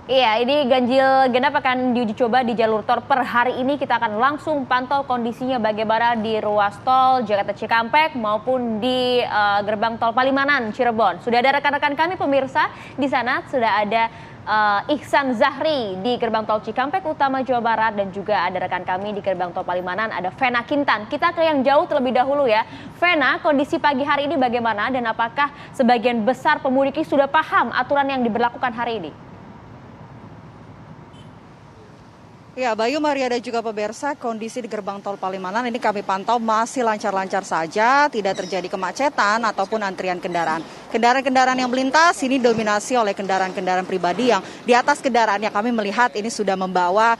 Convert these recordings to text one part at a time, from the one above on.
Iya, ini ganjil genap akan diuji coba di jalur tol per hari ini. Kita akan langsung pantau kondisinya bagaimana di ruas tol Jakarta Cikampek maupun di gerbang tol Palimanan Cirebon. Sudah ada rekan-rekan kami pemirsa di sana, sudah ada Ihsan Zahri di gerbang tol Cikampek Utama Jawa Barat dan juga ada rekan kami di gerbang tol Palimanan, ada Vena Kintan. Kita ke yang jauh terlebih dahulu ya. Vena, kondisi pagi hari ini bagaimana dan apakah sebagian besar pemudik sudah paham aturan yang diberlakukan hari ini? Ya, Bayu, Maria dan juga pemirsa, kondisi di gerbang tol Palimanan ini kami pantau masih lancar-lancar saja, tidak terjadi kemacetan ataupun antrian kendaraan. Kendaraan-kendaraan yang melintas ini dominasi oleh kendaraan-kendaraan pribadi yang di atas kendaraan yang kami melihat ini sudah membawa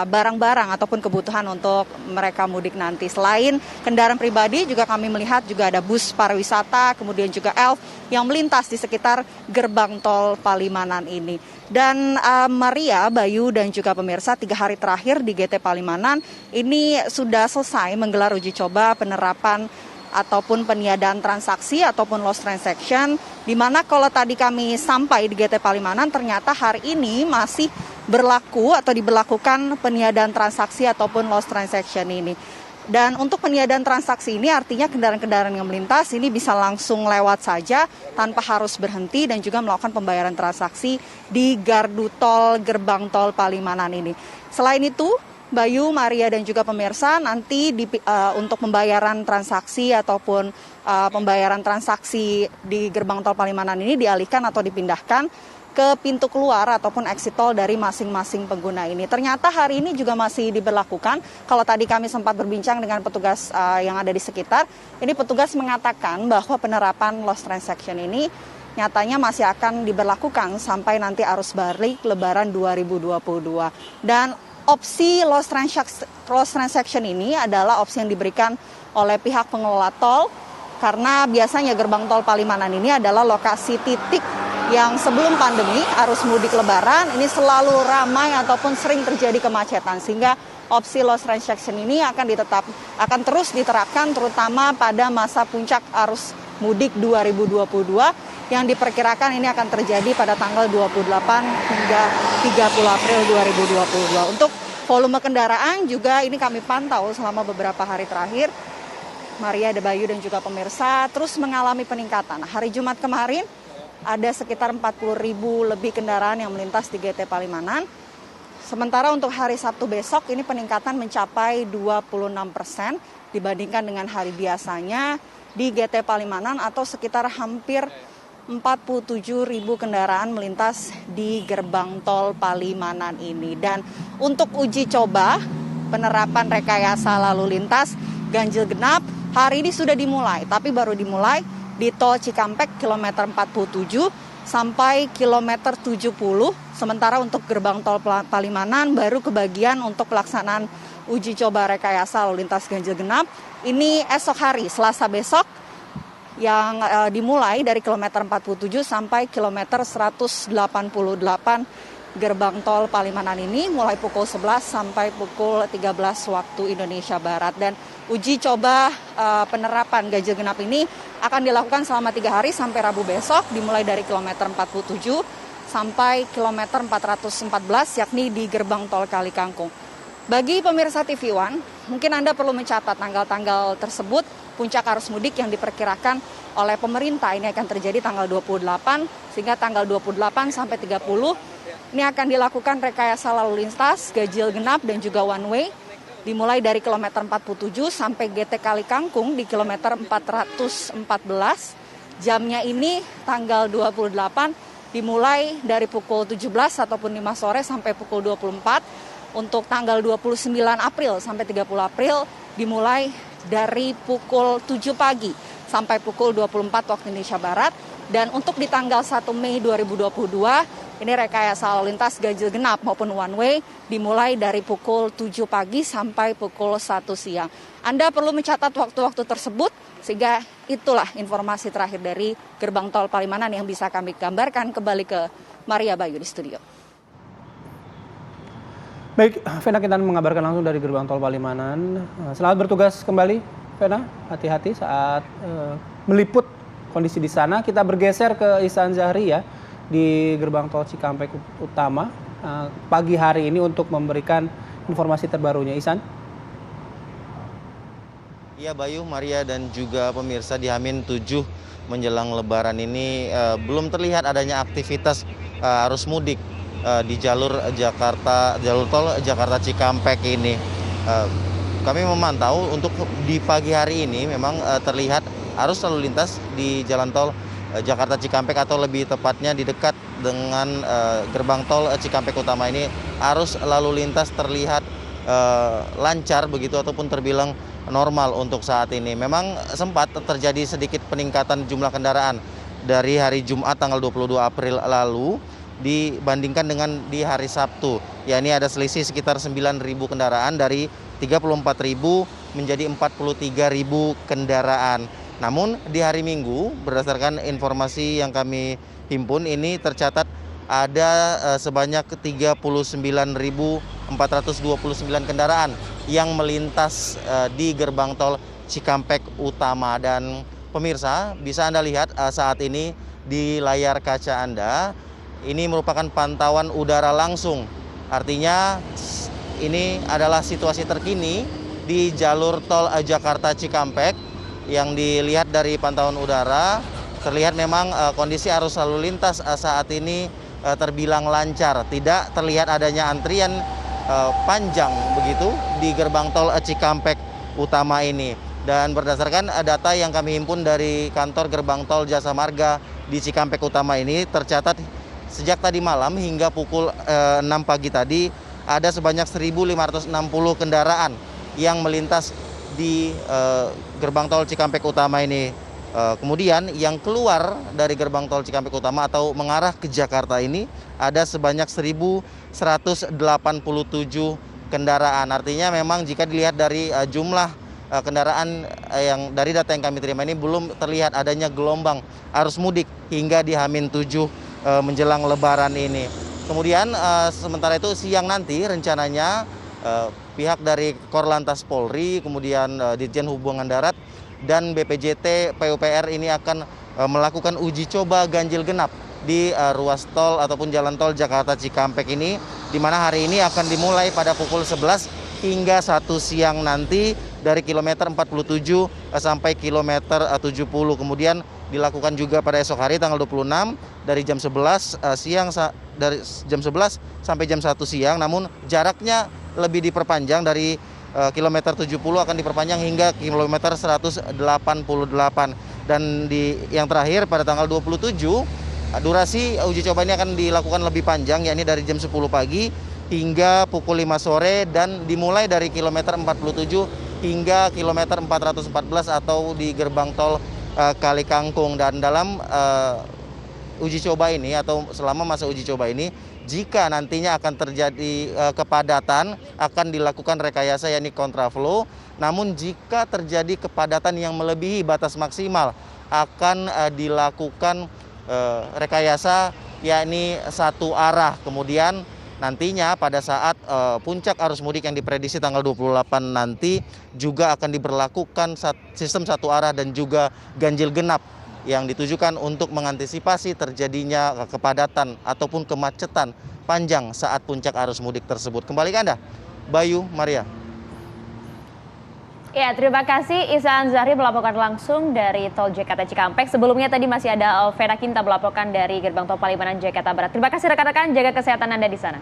barang-barang ataupun kebutuhan untuk mereka mudik nanti. Selain kendaraan pribadi juga kami melihat juga ada bus pariwisata, kemudian juga elf yang melintas di sekitar gerbang tol Palimanan ini. Dan Maria, Bayu dan juga pemirsa, 3 hari terakhir di GT Palimanan ini sudah selesai menggelar uji coba penerapan ataupun peniadaan transaksi ataupun lost transaction, di mana kalau tadi kami sampai di GT Palimanan ternyata hari ini masih berlaku atau diberlakukan peniadaan transaksi ataupun lost transaction ini. Dan untuk peniadaan transaksi ini artinya kendaraan-kendaraan yang melintas ini bisa langsung lewat saja tanpa harus berhenti dan juga melakukan pembayaran transaksi di gardu tol gerbang tol Palimanan ini. Selain itu, Bayu, Maria dan juga pemirsa, nanti untuk pembayaran transaksi ataupun pembayaran transaksi di gerbang tol Palimanan ini dialihkan atau dipindahkan ke pintu keluar ataupun exit tol dari masing-masing pengguna ini. Ternyata hari ini juga masih diberlakukan. Kalau tadi kami sempat berbincang dengan petugas yang ada di sekitar, ini petugas mengatakan bahwa penerapan lost transaction ini nyatanya masih akan diberlakukan sampai nanti arus balik Lebaran 2022. Dan opsi lost transaction ini adalah opsi yang diberikan oleh pihak pengelola tol, karena biasanya gerbang tol Palimanan ini adalah lokasi titik yang sebelum pandemi arus mudik Lebaran ini selalu ramai ataupun sering terjadi kemacetan, sehingga opsi lost transaction ini akan terus diterapkan terutama pada masa puncak arus mudik 2022 yang diperkirakan ini akan terjadi pada tanggal 28 hingga 30 April 2022. Untuk volume kendaraan juga ini kami pantau selama beberapa hari terakhir, Maria, Bayu dan juga pemirsa, terus mengalami peningkatan. Hari Jumat kemarin ada sekitar 40.000 lebih kendaraan yang melintas di GT Palimanan. Sementara untuk hari Sabtu besok ini peningkatan mencapai 26% dibandingkan dengan hari biasanya di GT Palimanan atau sekitar hampir 47.000 kendaraan melintas di gerbang tol Palimanan ini. Dan untuk uji coba penerapan rekayasa lalu lintas ganjil genap hari ini sudah dimulai, tapi baru dimulai di tol Cikampek kilometer 47 sampai kilometer 70. Sementara untuk gerbang tol Palimanan baru kebagian untuk pelaksanaan uji coba rekayasa lalu lintas ganjil genap. Ini esok hari, Selasa besok, yang dimulai dari kilometer 47 sampai kilometer 188 gerbang tol Palimanan ini mulai pukul 11 sampai pukul 13 waktu Indonesia Barat. Dan uji coba penerapan ganjil genap ini akan dilakukan selama 3 hari sampai Rabu besok, dimulai dari kilometer 47 sampai kilometer 414 yakni di gerbang tol Kali Kangkung. Bagi pemirsa TV One, mungkin Anda perlu mencatat tanggal-tanggal tersebut. Puncak arus mudik yang diperkirakan oleh pemerintah ini akan terjadi tanggal 28 sehingga tanggal 28 sampai 30 ini akan dilakukan rekayasa lalu lintas ganjil genap dan juga one way dimulai dari kilometer 47 sampai GT Kali Kangkung di kilometer 414. Jamnya ini tanggal 28 dimulai dari pukul 17 ataupun 5 sore sampai pukul 24. Untuk tanggal 29 April sampai 30 April dimulai dari pukul 7 pagi sampai pukul 24 waktu Indonesia Barat. Dan untuk di tanggal 1 Mei 2022 ini rekayasa lalu lintas ganjil genap maupun one way dimulai dari pukul 7 pagi sampai pukul 1 siang. Anda perlu mencatat waktu-waktu tersebut sehingga itulah informasi terakhir dari gerbang tol Palimanan yang bisa kami gambarkan. Kembali ke Maria, Bayu di studio. Baik, Vena Kintan mengabarkan langsung dari gerbang tol Palimanan. Selamat bertugas kembali, Vena. Hati-hati saat meliput kondisi di sana. Kita bergeser ke Ihsan Zahri ya. di gerbang tol Cikampek Utama pagi hari ini untuk memberikan informasi terbarunya. Ihsan. Iya Bayu, Maria dan juga pemirsa, di H-7 menjelang Lebaran ini belum terlihat adanya aktivitas arus mudik di jalur tol Jakarta Cikampek ini. Kami memantau untuk di pagi hari ini memang terlihat arus lalu lintas di jalan tol Jakarta Cikampek, atau lebih tepatnya di dekat dengan gerbang tol Cikampek Utama ini, arus lalu lintas terlihat lancar begitu ataupun terbilang normal untuk saat ini. Memang sempat terjadi sedikit peningkatan jumlah kendaraan dari hari Jumat tanggal 22 April lalu dibandingkan dengan di hari Sabtu. Ya, ini ada selisih sekitar 9.000 kendaraan, dari 34.000 menjadi 43.000 kendaraan. Namun di hari Minggu, berdasarkan informasi yang kami himpun, ini tercatat ada sebanyak 39.429 kendaraan yang melintas di gerbang tol Cikampek Utama. Dan pemirsa, bisa Anda lihat saat ini di layar kaca Anda, ini merupakan pantauan udara langsung. Artinya ini adalah situasi terkini di jalur tol Jakarta Cikampek. Yang dilihat dari pantauan udara, terlihat memang kondisi arus lalu lintas saat ini terbilang lancar. Tidak terlihat adanya antrian panjang begitu di gerbang tol Cikampek Utama ini. Dan berdasarkan data yang kami himpun dari kantor gerbang tol Jasa Marga di Cikampek Utama ini, tercatat sejak tadi malam hingga pukul 6 pagi tadi ada sebanyak 1.560 kendaraan yang melintas di gerbang tol Cikampek Utama ini. Kemudian yang keluar dari gerbang tol Cikampek Utama atau mengarah ke Jakarta ini ada sebanyak 1.187 kendaraan. Artinya memang jika dilihat dari jumlah kendaraan yang dari data yang kami terima ini, belum terlihat adanya gelombang arus mudik hingga di H-7 menjelang Lebaran ini. Kemudian sementara itu siang nanti rencananya pihak dari Korlantas Polri, kemudian Ditjen Hubungan Darat dan BPJT PUPR ini akan melakukan uji coba ganjil genap di ruas tol ataupun jalan tol Jakarta Cikampek ini, di mana hari ini akan dimulai pada pukul 11 hingga 1 siang nanti dari kilometer 47 sampai kilometer 70. Kemudian dilakukan juga pada esok hari tanggal 26 dari jam 11 siang dari jam 11 sampai jam 1 siang, namun jaraknya lebih diperpanjang dari kilometer 70 akan diperpanjang hingga kilometer 188. Dan yang terakhir pada tanggal 27 durasi uji coba ini akan dilakukan lebih panjang, yakni dari jam 10 pagi hingga pukul 5 sore dan dimulai dari kilometer 47 hingga kilometer 414 atau di gerbang tol Kali Kangkung. Dan dalam uji coba ini atau selama masa uji coba ini, jika nantinya akan terjadi kepadatan, akan dilakukan rekayasa yakni kontraflow. Namun jika terjadi kepadatan yang melebihi batas maksimal, akan dilakukan rekayasa yakni satu arah. Kemudian nantinya pada saat puncak arus mudik yang diprediksi tanggal 28 nanti juga akan diberlakukan sistem satu arah dan juga ganjil genap yang ditujukan untuk mengantisipasi terjadinya kepadatan ataupun kemacetan panjang saat puncak arus mudik tersebut. Kembali ke Anda, Bayu, Maria. Ya, terima kasih Ihsan Zahri melaporkan langsung dari tol Jakarta Cikampek. Sebelumnya tadi masih ada Alvera Kinta melaporkan dari gerbang tol Palimanan Jakarta Barat. Terima kasih rekan-rekan, jaga kesehatan Anda di sana.